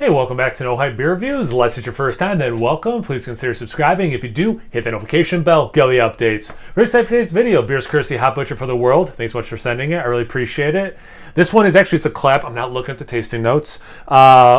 Hey, welcome back to No Hype Beer Reviews. Unless it's your first time, then welcome. Please consider subscribing. If you do, hit the notification bell, get all the updates. Very excited for today's video. Beer's courtesy Hot Butcher for the World. Thanks so much for sending it. I really appreciate it. This one is actually, it's a clap. I'm not looking at the tasting notes.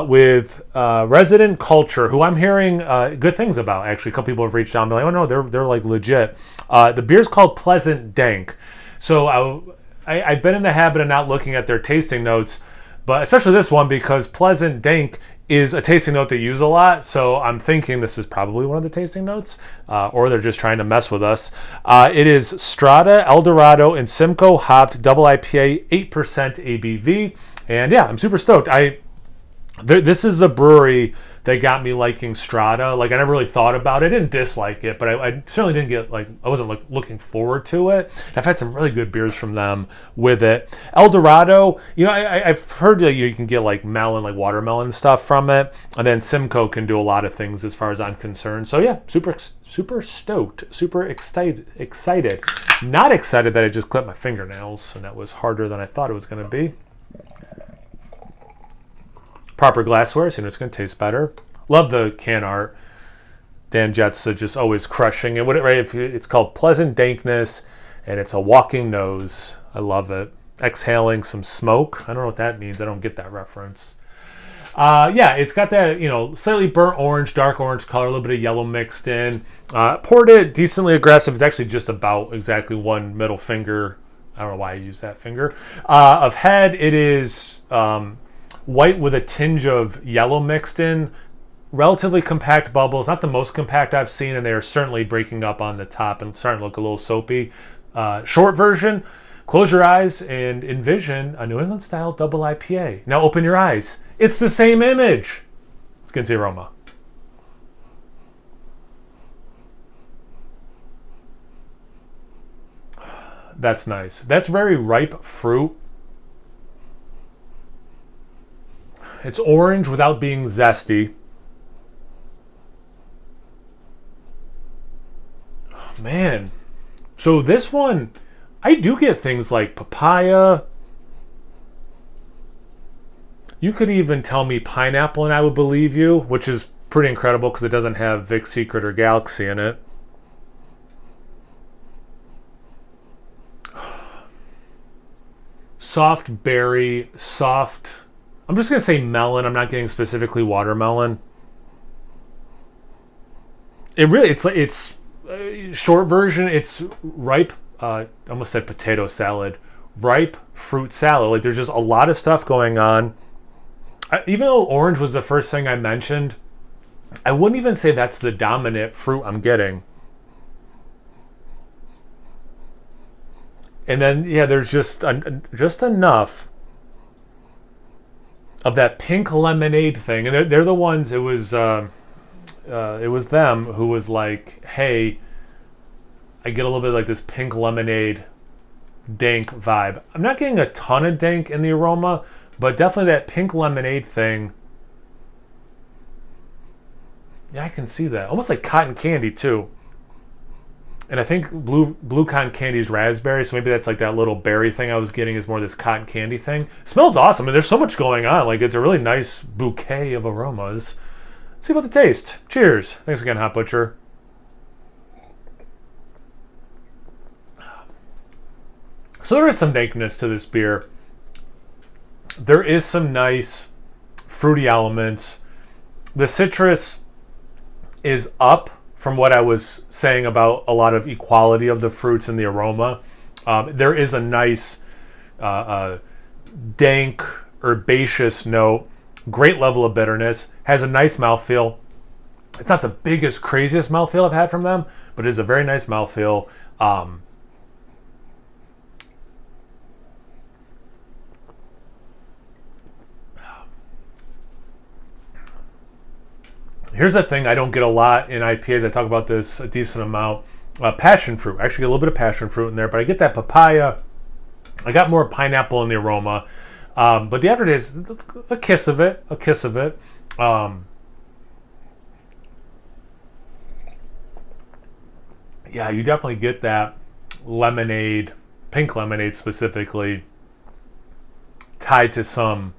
With Resident Culture, who I'm hearing good things about. Actually, a couple people have reached out and been like, oh no, they're like legit. The beer's called Pleasant Dank. So I've been in the habit of not looking at their tasting notes, but especially this one because Pleasant Dank is a tasting note they use a lot, so I'm thinking this is probably one of the tasting notes, or they're just trying to mess with us. It is Strata, Eldorado, and Simcoe hopped double IPA, 8% ABV, and yeah, I'm super stoked. This is a brewery that got me liking Strata. Like, I never really thought about it. I didn't dislike it, but I certainly didn't get, like, I wasn't like looking forward to it. I've had some really good beers from them with it. Eldorado, you know, I've heard that you can get like melon, like watermelon stuff from it, and then Simcoe can do a lot of things as far as I'm concerned. So yeah, super stoked, super excited. Not excited that I just clipped my fingernails, and that was harder than I thought it was going to be. Proper glassware, so it's going to taste better. Love the can art. Dan Jetsa just always crushing it. Right? It's called Pleasant Dankness, and it's a walking nose. I love it. Exhaling some smoke. I don't know what that means. I don't get that reference. Yeah, it's got that, you know, slightly burnt orange, dark orange color, a little bit of yellow mixed in. Poured it decently aggressive. It's actually just about exactly one middle finger. I don't know why I use that finger. Of head, it is white with a tinge of yellow mixed in. Relatively compact bubbles, not the most compact I've seen, and they are certainly breaking up on the top and starting to look a little soapy. Short version, close your eyes and envision a New England style double IPA. Now open your eyes. It's the same image. Let's get into the aroma. That's nice. That's very ripe fruit. It's orange without being zesty. Oh, man. So this one, I do get things like papaya. You could even tell me pineapple and I would believe you, which is pretty incredible because it doesn't have Vic Secret or Galaxy in it. Soft berry, soft... I'm just going to say melon. I'm not getting specifically watermelon. It's short version. It's ripe. I almost said potato salad. Ripe fruit salad. Like, there's just a lot of stuff going on. Even though orange was the first thing I mentioned, I wouldn't even say that's the dominant fruit I'm getting. And then, yeah, there's just enough of that pink lemonade thing, and they're the ones. It was them who was like, "Hey, I get a little bit like this pink lemonade, dank vibe." I'm not getting a ton of dank in the aroma, but definitely that pink lemonade thing. Yeah, I can see that. Almost like cotton candy too. And I think blue cotton candy is raspberry, so maybe that's like that little berry thing I was getting is more this cotton candy thing. It smells awesome, and there's so much going on. Like, it's a really nice bouquet of aromas. Let's see about the taste. Cheers. Thanks again, Hot Butcher. So there is some dankness to this beer. There is some nice fruity elements. The citrus is up from what I was saying about a lot of equality of the fruits in the aroma. There is a nice dank, herbaceous note, great level of bitterness, has a nice mouthfeel. It's not the biggest, craziest mouthfeel I've had from them, but it is a very nice mouthfeel. Here's a thing I don't get a lot in IPAs. I talk about this a decent amount. Passion fruit. I actually get a little bit of passion fruit in there, but I get that papaya. I got more pineapple in the aroma. But the aftertaste, a kiss of it. Yeah, you definitely get that lemonade, pink lemonade specifically, tied to some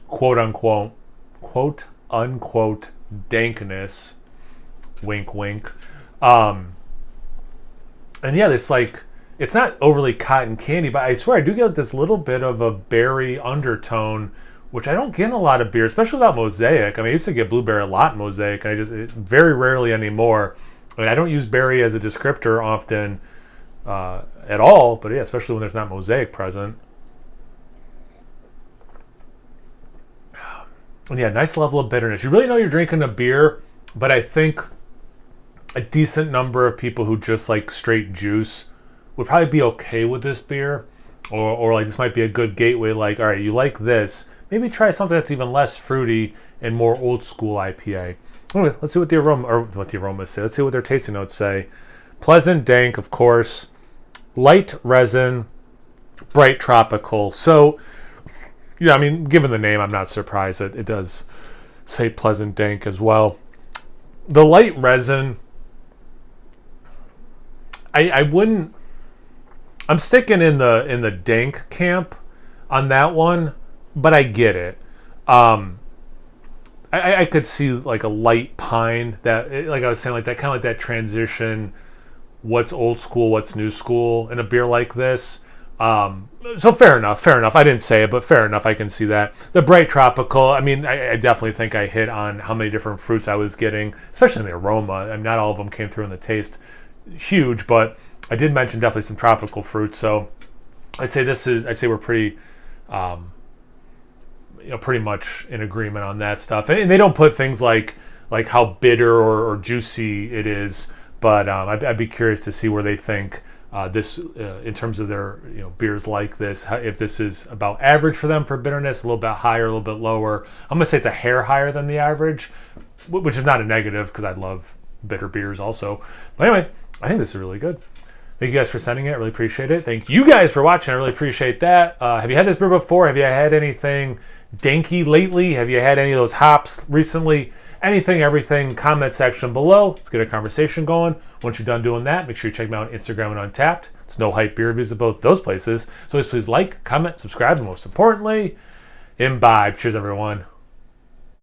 quote-unquote quote unquote dankness. Wink, wink. And yeah, it's like, it's not overly cotton candy, but I swear I do get this little bit of a berry undertone, which I don't get in a lot of beer, especially without Mosaic. I mean, I used to get blueberry a lot in Mosaic, and very rarely anymore. I mean, I don't use berry as a descriptor often at all, but yeah, especially when there's not Mosaic present. And yeah, nice level of bitterness. You really know you're drinking a beer, but I think a decent number of people who just like straight juice would probably be okay with this beer, or like this might be a good gateway. Like, all right, you like this, maybe try something that's even less fruity and more old school IPA. Anyway, let's see what the aromas say. Let's see what their tasting notes say. Pleasant dank, of course. Light resin, bright tropical. So, yeah, I mean, given the name, I'm not surprised that it does say pleasant dank as well. The light resin, I wouldn't. I'm sticking in the dank camp on that one, but I get it. I could see like a light pine, that, like I was saying, like that kind of like that transition. What's old school, what's new school in a beer like this. So fair enough. I didn't say it, but fair enough. I can see that. The bright tropical, I mean, I definitely think I hit on how many different fruits I was getting, especially in the aroma. I mean, not all of them came through in the taste huge, but I did mention definitely some tropical fruits. So I'd say we're pretty, pretty much in agreement on that stuff. And they don't put things like how bitter or juicy it is, but I'd be curious to see where they think this in terms of their beers like this, if this is about average for them for bitterness, a little bit higher, a little bit lower. I'm gonna say it's a hair higher than the average, which is not a negative because I love bitter beers also. But anyway, I think this is really good. Thank you guys for sending it. I really appreciate it. Thank you guys for watching. I really appreciate that. Have you had this beer before? Have you had anything danky lately? Have you had any of those hops recently? Anything, everything, comment section below. Let's get a conversation going. Once you're done doing that, make sure you check me out on Instagram and Untappd. It's No Hype Beer Reviews at both those places. So please like, comment, subscribe, and most importantly, imbibe. Cheers, everyone.